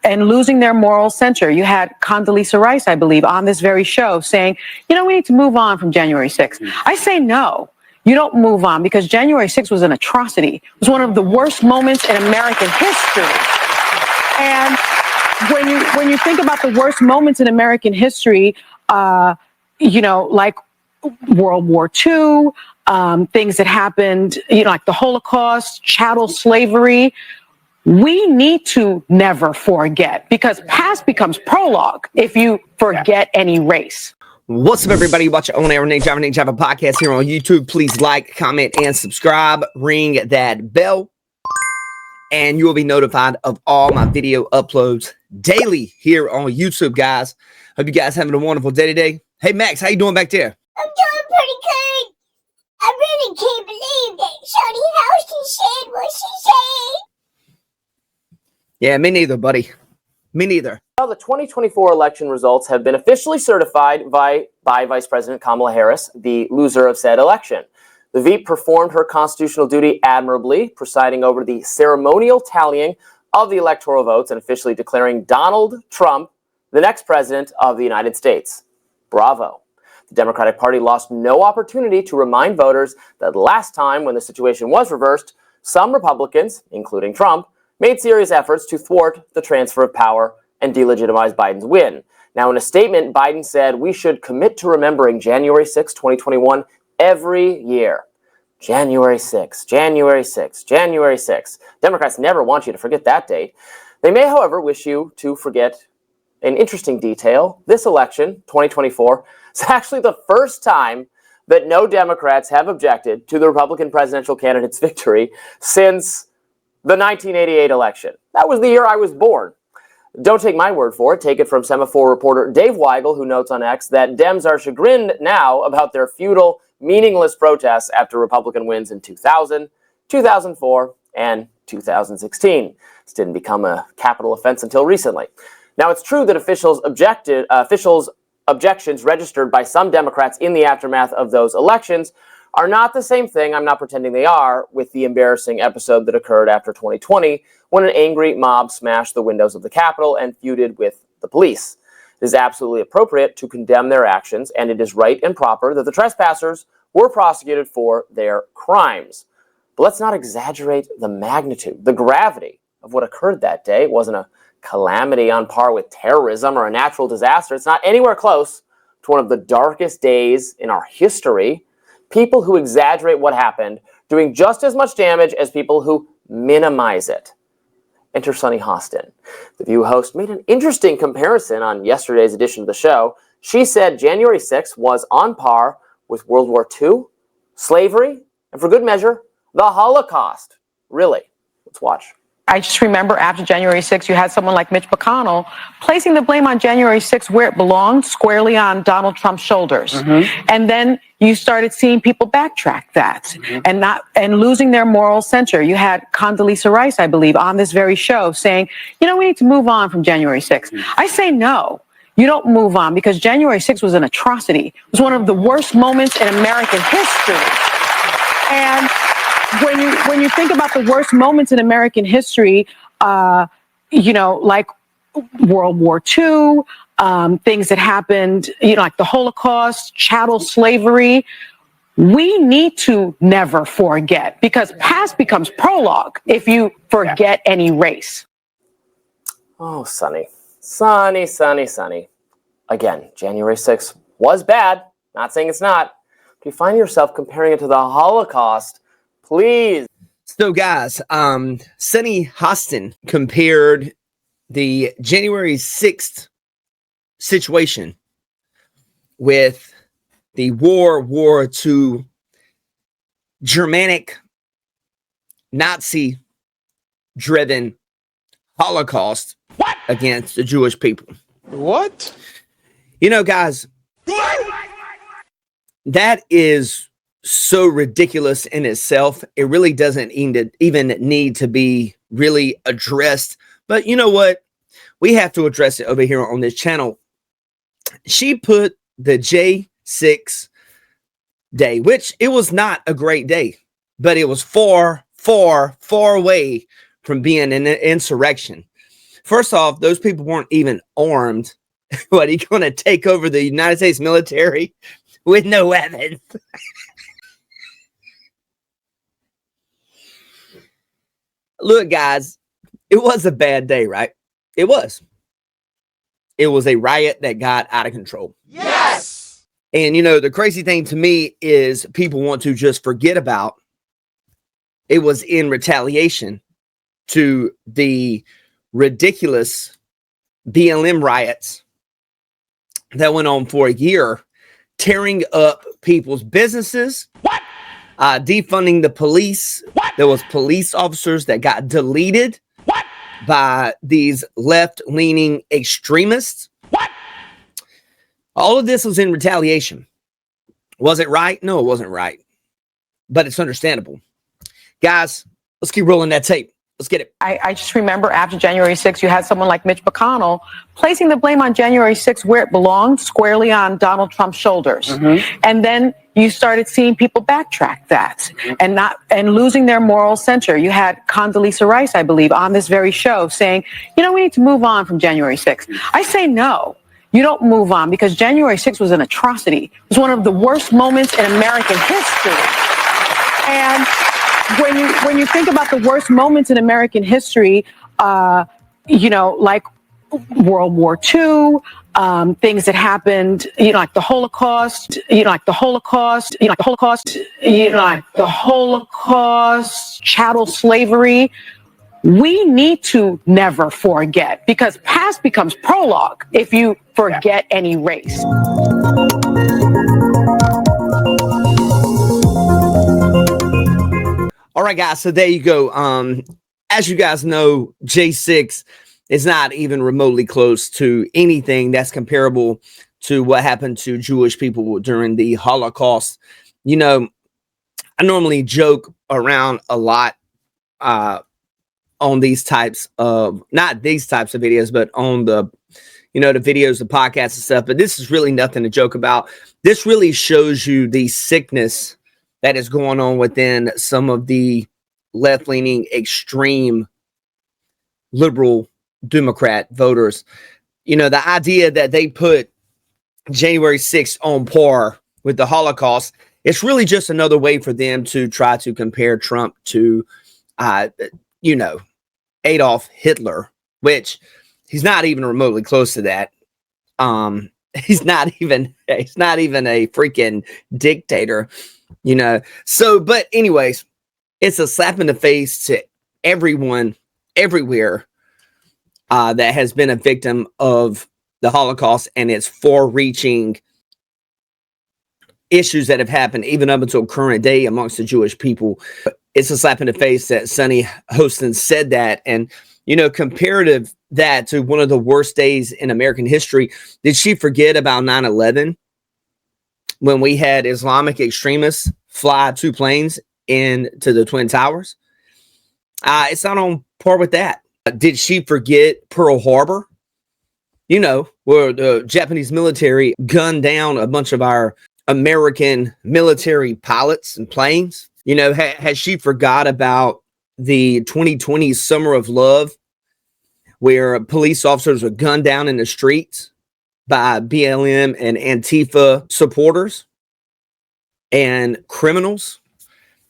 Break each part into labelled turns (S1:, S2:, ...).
S1: and losing their moral center. You had Condoleezza Rice, I believe, on this very show saying, we need to move on from January 6th. I say no. You don't move on, because January 6th was an atrocity. It was one of the worst moments in American history. And when you think about the worst moments in American history, like World War II, things that happened, like the Holocaust, chattel slavery, we need to never forget, because past becomes prologue if you forget any race.
S2: What's up, everybody? Watch On Air Nate Java podcast here on YouTube. Please like, comment, and subscribe. Ring that bell, and you will be notified of all my video uploads daily here on YouTube, guys. Hope you guys having a wonderful day today. Hey, Max, how you doing back there?
S3: I'm doing pretty good. I really can't believe that Shawty Hostin said what she said.
S2: Yeah, me neither, buddy. Me neither.
S4: Well, the 2024 election results have been officially certified by Vice President Kamala Harris, the loser of said election. The VP performed her constitutional duty admirably, presiding over the ceremonial tallying of the electoral votes and officially declaring Donald Trump the next president of the United States. Bravo. The Democratic Party lost no opportunity to remind voters that last time when the situation was reversed, some Republicans, including Trump, made serious efforts to thwart the transfer of power and delegitimize Biden's win. Now, in a statement, Biden said we should commit to remembering January 6, 2021 every year. January 6, January 6, January 6. Democrats never want you to forget that date. They may, however, wish you to forget an interesting detail. This election, 2024, is actually the first time that no Democrats have objected to the Republican presidential candidate's victory since the 1988 election. That was the year I was born. Don't take my word for it. Take it from Semaphore reporter Dave Weigel, who notes on X that Dems are chagrined now about their futile, meaningless protests after Republican wins in 2000, 2004, and 2016. This didn't become a capital offense until recently. Now, it's true that officials' objections registered by some Democrats in the aftermath of those elections are not the same thing, I'm not pretending they are, with the embarrassing episode that occurred after 2020 when an angry mob smashed the windows of the Capitol and feuded with the police. It is absolutely appropriate to condemn their actions, and it is right and proper that the trespassers were prosecuted for their crimes. But let's not exaggerate the magnitude, the gravity of what occurred that day. It wasn't a calamity on par with terrorism or a natural disaster. It's not anywhere close to one of the darkest days in our history. People who exaggerate what happened doing just as much damage as people who minimize it. Enter Sunny Hostin. The View host made an interesting comparison on yesterday's edition of the show. She said January 6th was on par with World War II, slavery, and for good measure, the Holocaust. Really? Let's watch.
S1: I just remember after January 6th, you had someone like Mitch McConnell placing the blame on January 6th where it belonged, squarely on Donald Trump's shoulders. And then you started seeing people backtrack that and losing their moral center. You had Condoleezza Rice, I believe, on this very show saying, we need to move on from January 6th. I say no. You don't move on, because January 6th was an atrocity. It was one of the worst moments in American history. And when you think about the worst moments in American history, like World War II, things that happened, like the Holocaust, chattel slavery, we need to never forget, because past becomes prologue if you forget any race.
S4: Oh, Sonny. Sonny, Sonny, Sonny. Again, January 6th was bad. Not saying it's not. If you find yourself comparing it to the Holocaust, please.
S2: So, guys, Sunny Hostin compared the January 6th situation with the World War II Germanic Nazi-driven Holocaust against the Jewish people.
S5: What?
S2: Guys, that is so ridiculous in itself. It really doesn't even need to be really addressed. But you know what? We have to address it over here on this channel. She put the J6 day, which it was not a great day, but it was far, far, far away from being an insurrection. First off, those people weren't even armed. What, are you going to take over the United States military with no weapons? Look, guys, it was a bad day, right? It was. It was a riot that got out of control.
S5: Yes!
S2: And, you know, the crazy thing to me is people want to just forget about it was in retaliation to the ridiculous BLM riots that went on for a year, tearing up people's businesses.
S5: What?
S2: Defunding the police.
S5: What?
S2: There was police officers that got deleted.
S5: What?
S2: By these left-leaning extremists.
S5: What?
S2: All of this was in retaliation. Was it right? No, it wasn't right. But it's understandable. Guys, let's keep rolling that tape. Let's get it.
S1: I just remember after January 6th, you had someone like Mitch McConnell placing the blame on January 6th where it belonged, squarely on Donald Trump's shoulders. And then you started seeing people backtrack that and losing their moral center. You had Condoleezza Rice, I believe, on this very show saying, you know, we need to move on from January 6th. I say no. You don't move on because January 6th was an atrocity. It was one of the worst moments in American history. And when you think about the worst moments in American history, you know, like World War II, things that happened, you know, like the Holocaust, chattel slavery. We need to never forget because past becomes prologue if you forget any race.
S2: All right, guys. So there you go. As you guys know, J6 is not even remotely close to anything that's comparable to what happened to Jewish people during the Holocaust. You know, I normally joke around a lot on these types of, not these types of videos, but on the, you know, the videos, the podcasts and stuff. But this is really nothing to joke about. This really shows you the sickness that is going on within some of the left-leaning, extreme, liberal Democrat voters. You know, the idea that they put January 6th on par with the Holocaust, it's really just another way for them to try to compare Trump to, you know, Adolf Hitler, which he's not even remotely close to that. He's not even a freaking dictator. You know, so, but anyways, it's a slap in the face to everyone, everywhere, that has been a victim of the Holocaust and its far-reaching issues that have happened even up until current day amongst the Jewish people. It's a slap in the face that Sonny Hostin said that. And, you know, comparative that to one of the worst days in American history. Did she forget about 9/11? When we had Islamic extremists fly 2 planes into the Twin Towers? It's not on par with that. Did she forget Pearl Harbor? You know, where the Japanese military gunned down a bunch of our American military pilots and planes? You know, has she forgot about the 2020 Summer of Love, where police officers were gunned down in the streets by BLM and Antifa supporters and criminals?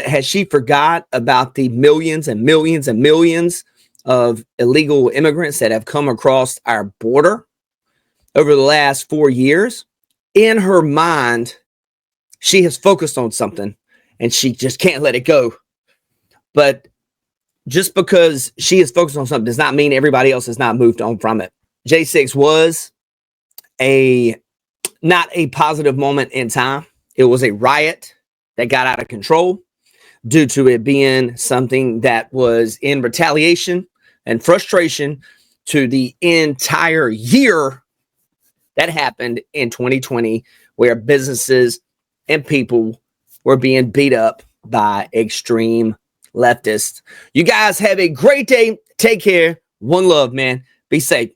S2: Has she forgot about the millions and millions and millions of illegal immigrants that have come across our border over the last 4 years? In her mind, she has focused on something and she just can't let it go. But just because she is focused on something does not mean everybody else has not moved on from it. J6 was not a positive moment in time. It was a riot that got out of control due to it being something that was in retaliation and frustration to the entire year that happened in 2020, where businesses and people were being beat up by extreme leftists. You guys have a great day. Take care. One love, man. Be safe.